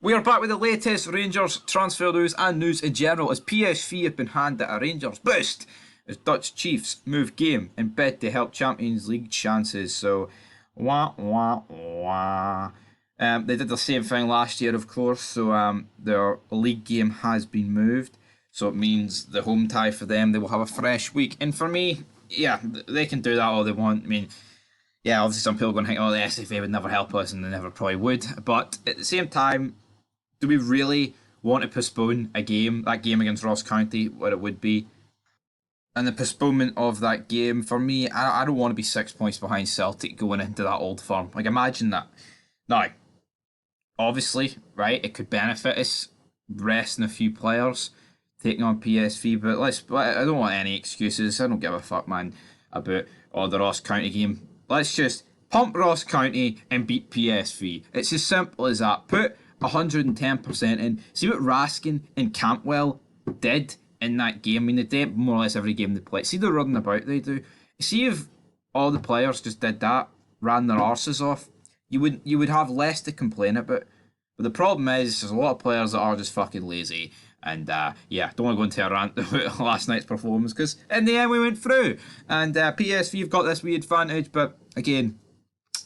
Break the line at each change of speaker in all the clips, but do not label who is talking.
We are back with the latest Rangers transfer news and news in general as PSV have been handed a Rangers boost as Dutch Chiefs move game in bid to help Champions League chances. So, wah wah wah. They did the same thing last year, of course. So their league game has been moved. So it means the home tie for them, they will have a fresh week. And for me, yeah, they can do that all they want. I mean, yeah, obviously some people are going to think, oh, the SFA would never help us, and they never probably would. But at the same time, do we really want to postpone a game, that game against Ross County, what it would be? And the postponement of that game, for me, I don't want to be 6 points behind Celtic going into that Old Firm. Like, imagine that. Now, obviously, right, it could benefit us resting a few players, taking on PSV, but I don't want any excuses. I don't give a fuck, man, about the Ross County game. Let's just pump Ross County and beat PSV. It's as simple as that. Put 110% in. See what Raskin and Campwell did in that game. I mean, they did more or less every game they play. See the running about they do. See if all the players just did that, ran their arses off, you would have less to complain about. But the problem is, there's a lot of players that are just fucking lazy. And yeah, don't want to go into a rant about last night's performance because in the end we went through. And PSV have got this wee advantage, but again,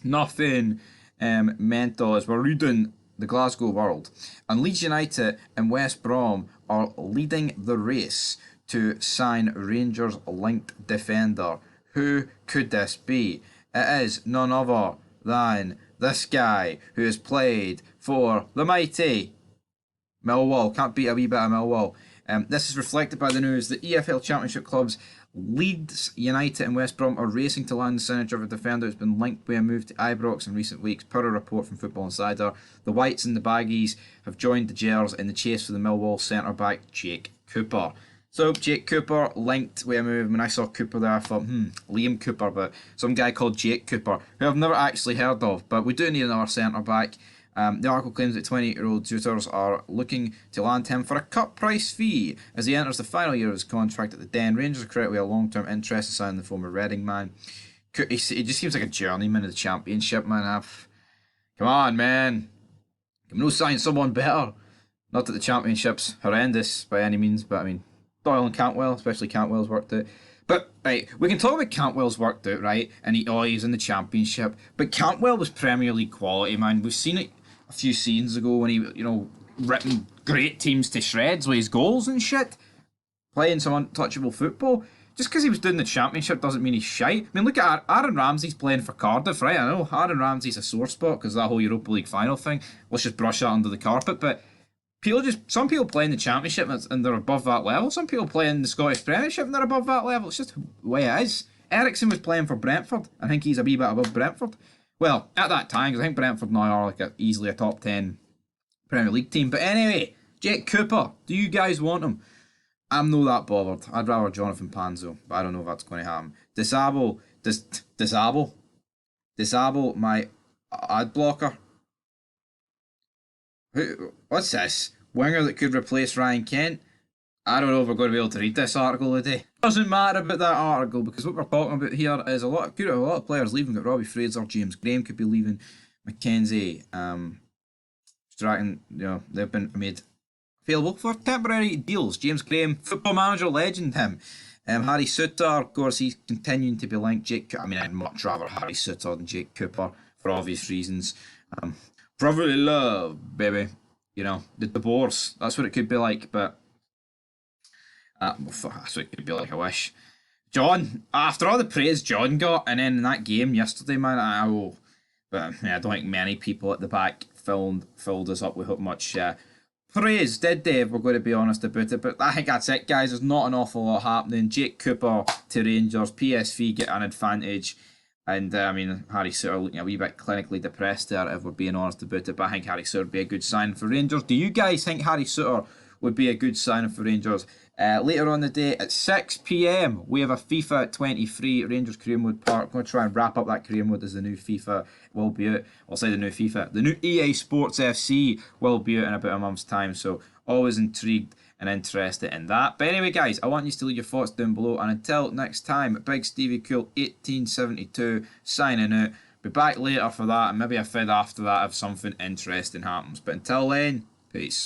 nothing mental as we're reading the Glasgow World. And Leeds United and West Brom are leading the race to sign Rangers linked defender. Who could this be? It is none other than this guy who has played for the mighty Millwall. Can't beat a wee bit of Millwall. This is reflected by the news. The EFL Championship clubs Leeds United and West Brom are racing to land the signature of a defender who's been linked with a move to Ibrox in recent weeks, per a report from Football Insider. The Whites and the Baggies have joined the Gers in the chase for the Millwall centre-back Jake Cooper. So, Jake Cooper linked with a move. When I saw Cooper there, I thought, Liam Cooper, but some guy called Jake Cooper, who I've never actually heard of, but we do need another centre-back. The article claims that 28-year-old suitors are looking to land him for a cut price fee as he enters the final year of his contract at the Den. Rangers are credited with a long-term interest in signing the former Reading man. He just seems like a journeyman of the Championship, man. Come on, man. Can we no sign someone better? Not that the Championship's horrendous by any means, but I mean, Doyle and Cantwell, especially Cantwell's worked out. But, right, we can talk about Cantwell's worked out, right? And he's in the Championship. But Cantwell was Premier League quality, man. We've seen it a few seasons ago when he, ripping great teams to shreds with his goals and shit. Playing some untouchable football. Just because he was doing the Championship doesn't mean he's shite. I mean, look at Aaron Ramsey's playing for Cardiff, right? I know Aaron Ramsey's a sore spot because that whole Europa League final thing. Let's just brush that under the carpet. But some people play in the Championship and they're above that level. Some people play in the Scottish Premiership and they're above that level. It's just the way it is. Ericsson was playing for Brentford. I think he's a wee bit above Brentford. Well, at that time, because I think Brentford now are like easily a top 10 Premier League team. But anyway, Jake Cooper, do you guys want him? I'm not that bothered. I'd rather Jonathan Panzo, but I don't know if that's going to happen. Disable my ad blocker. What's this? Winger that could replace Ryan Kent? I don't know if we're going to be able to read this article today. Doesn't matter about that article because what we're talking about here is a lot of players leaving. Got Robbie Fraser, James Graham could be leaving, Mackenzie, Stratton. They've been made available for temporary deals. James Graham, Football Manager legend, him. Harry Suter, of course, he's continuing to be linked. I'd much rather Harry Suter than Jake Cooper for obvious reasons. Brotherly love, baby. The divorce. That's what it could be like, but. That's what it could be like, I wish. John, after all the praise John got, and then in that game yesterday, man, but I don't think many people at the back filled us up with much praise, did they, if we're going to be honest about it. But I think that's it, guys. There's not an awful lot happening. Jake Cooper to Rangers, PSV get an advantage. And, Harry Suter looking a wee bit clinically depressed there, if we're being honest about it. But I think Harry Suter would be a good sign for Rangers. Do you guys think Harry Suter would be a good sign for Rangers? Later on the day at 6 p.m, we have a FIFA 23 Rangers Career Mode part. I'm going to try and wrap up that Career Mode as the new FIFA will be out. I'll say the new FIFA. The new EA Sports FC will be out in about a month's time. So always intrigued and interested in that. But anyway, guys, I want you to leave your thoughts down below. And until next time, Big Stevie Cool 1872 signing out. Be back later for that, and maybe a vid after that if something interesting happens. But until then, peace.